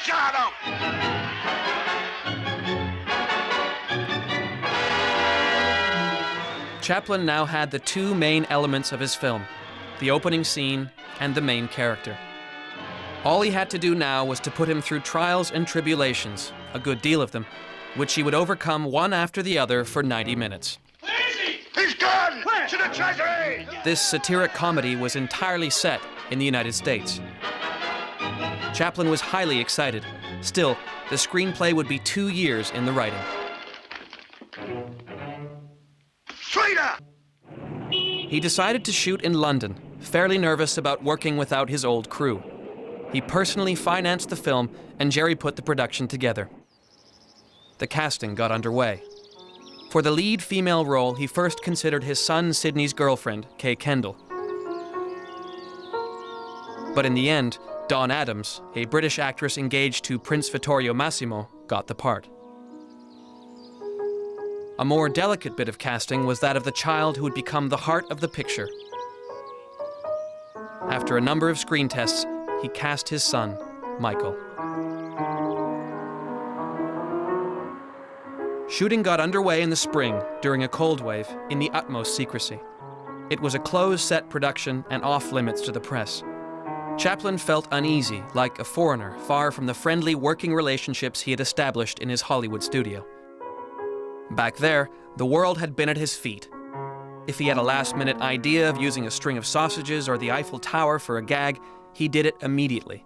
Got him! Chaplin now had the two main elements of his film, the opening scene and the main character. All he had to do now was to put him through trials and tribulations, a good deal of them, which he would overcome one after the other for 90 minutes. Where is he? He's gone! Where? To the treasury! This satiric comedy was entirely set in the United States. Chaplin was highly excited. Still, the screenplay would be 2 years in the writing. Traitor! He decided to shoot in London, fairly nervous about working without his old crew. He personally financed the film, and Jerry put the production together. The casting got underway. For the lead female role, he first considered his son Sidney's girlfriend, Kay Kendall. But in the end, Dawn Addams, a British actress engaged to Prince Vittorio Massimo, got the part. A more delicate bit of casting was that of the child who would become the heart of the picture. After a number of screen tests, he cast his son, Michael. Shooting got underway in the spring during a cold wave in the utmost secrecy. It was a closed-set production and off-limits to the press. Chaplin felt uneasy, like a foreigner, far from the friendly working relationships he had established in his Hollywood studio. Back there, the world had been at his feet. If he had a last-minute idea of using a string of sausages or the Eiffel Tower for a gag, he did it immediately.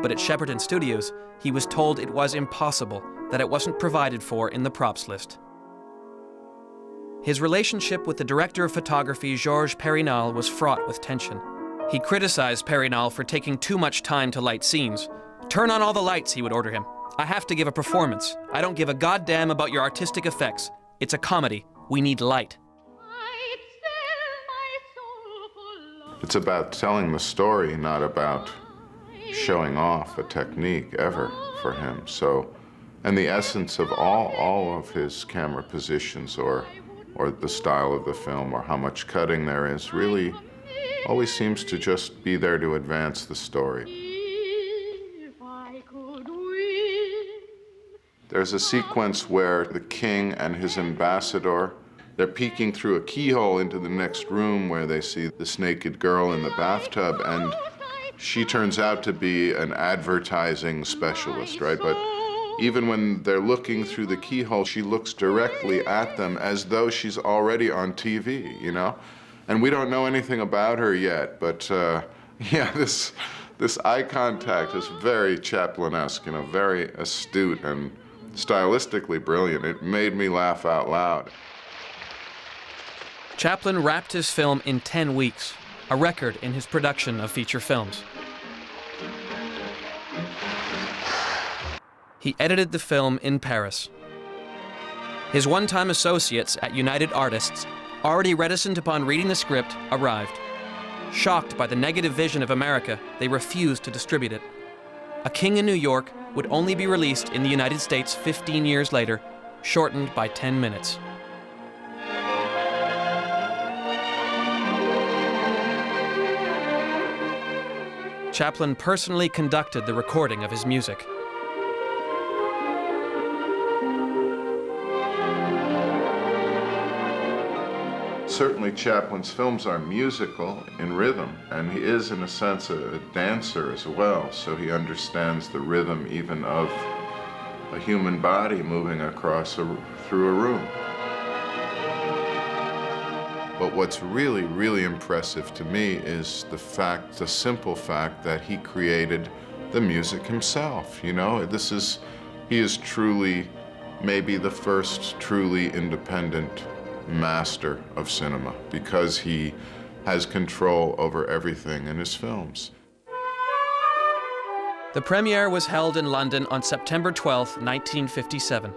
But at Shepperton Studios, he was told it was impossible, that it wasn't provided for in the props list. His relationship with the director of photography, Georges Perinal, was fraught with tension. He criticized Perinal for taking too much time to light scenes. "Turn on all the lights," he would order him. "I have to give a performance. I don't give a goddamn about your artistic effects. It's a comedy. We need light." It's about telling the story, not about showing off a technique ever for him. So, and the essence of all of his camera positions or the style of the film or how much cutting there is really always seems to just be there to advance the story. There's a sequence where the king and his ambassador, they're peeking through a keyhole into the next room where they see this naked girl in the bathtub, and she turns out to be an advertising specialist, right? But even when they're looking through the keyhole, she looks directly at them as though she's already on TV, you know? And we don't know anything about her yet, but yeah, this eye contact is very Chaplin-esque, you know, very astute and stylistically brilliant. It made me laugh out loud. Chaplin wrapped his film in 10 weeks, a record in his production of feature films. He edited the film in Paris. His one-time associates at United Artists, already reticent upon reading the script, arrived. Shocked by the negative vision of America, they refused to distribute it. A King in New York would only be released in the United States 15 years later, shortened by 10 minutes. Chaplin personally conducted the recording of his music. Certainly Chaplin's films are musical in rhythm, and he is, in a sense, a dancer as well, so he understands the rhythm even of a human body moving through a room. But what's really, really impressive to me is the simple fact that he created the music himself, you know? He is truly, maybe the first truly independent master of cinema, because he has control over everything in his films. The premiere was held in London on September 12, 1957.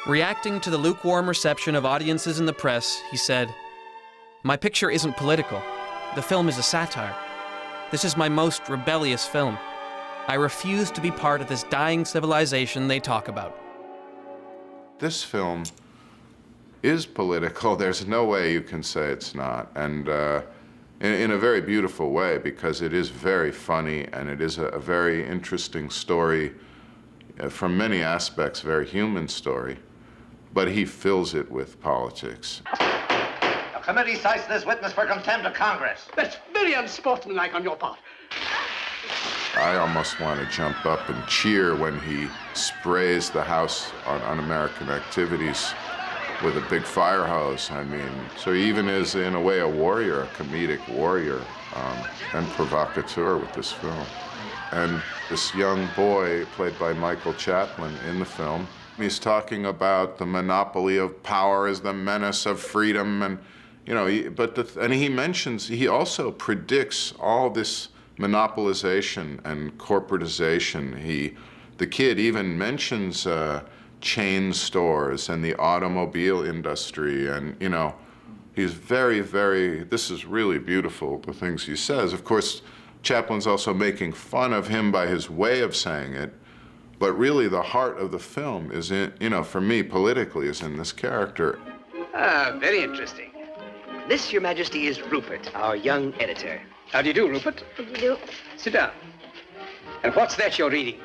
Reacting to the lukewarm reception of audiences in the press, he said, "My picture isn't political. The film is a satire. This is my most rebellious film. I refuse to be part of this dying civilization they talk about." This film is political. There's no way you can say it's not. And in a very beautiful way, because it is very funny and it is a very interesting story from many aspects, very human story. But he fills it with politics. The committee cites this witness for contempt of Congress. That's very unsportsmanlike on your part. I almost want to jump up and cheer when he sprays the house on Un-American activities with a big fire hose. I mean, so he even is, in a way, a warrior, a comedic warrior and provocateur with this film. And this young boy, played by Michael Chaplin in the film, he's talking about the monopoly of power as the menace of freedom, and you know, and he mentions, he also predicts all this monopolization and corporatization. The kid even mentions chain stores and the automobile industry, and you know, he's very, very, this is really beautiful, the things he says. Of course, Chaplin's also making fun of him by his way of saying it, but really the heart of the film is in, you know, for me, politically, is in this character. Ah, very interesting. This, Your Majesty, is Rupert, our young editor. How do you do, Rupert? How do you do? Sit down. And what's that you're reading?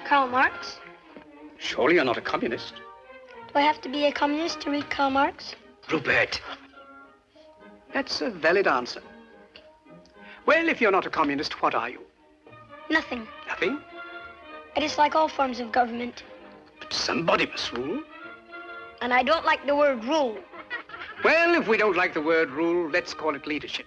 Karl Marx. Surely you're not a communist. Do I have to be a communist to read Karl Marx? Rupert. That's a valid answer. Well, if you're not a communist, what are you? Nothing. Nothing? I dislike all forms of government. But somebody must rule. And I don't like the word rule. Well, if we don't like the word rule, let's call it leadership.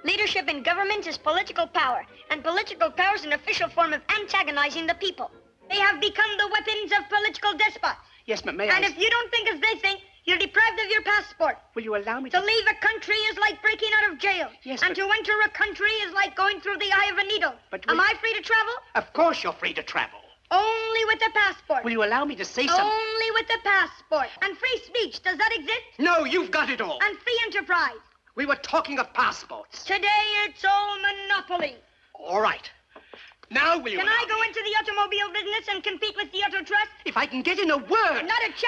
Leadership in government is political power, and political power is an official form of antagonizing the people. They have become the weapons of political despots. Yes, but may I... And if you don't think as they think, you're deprived of your passport. Will you allow me To leave a country is like breaking out of jail. Yes, and but... to enter a country is like going through the eye of a needle. But Am I free to travel? Of course you're free to travel. Only with a passport. Will you allow me to say something? Only with a passport. And free speech, does that exist? No, you've got it all. And free enterprise. We were talking of passports. Today it's all monopoly. All right. Now will you Can I go into the automobile business and compete with the auto trust? If I can get in a word... Not a chance.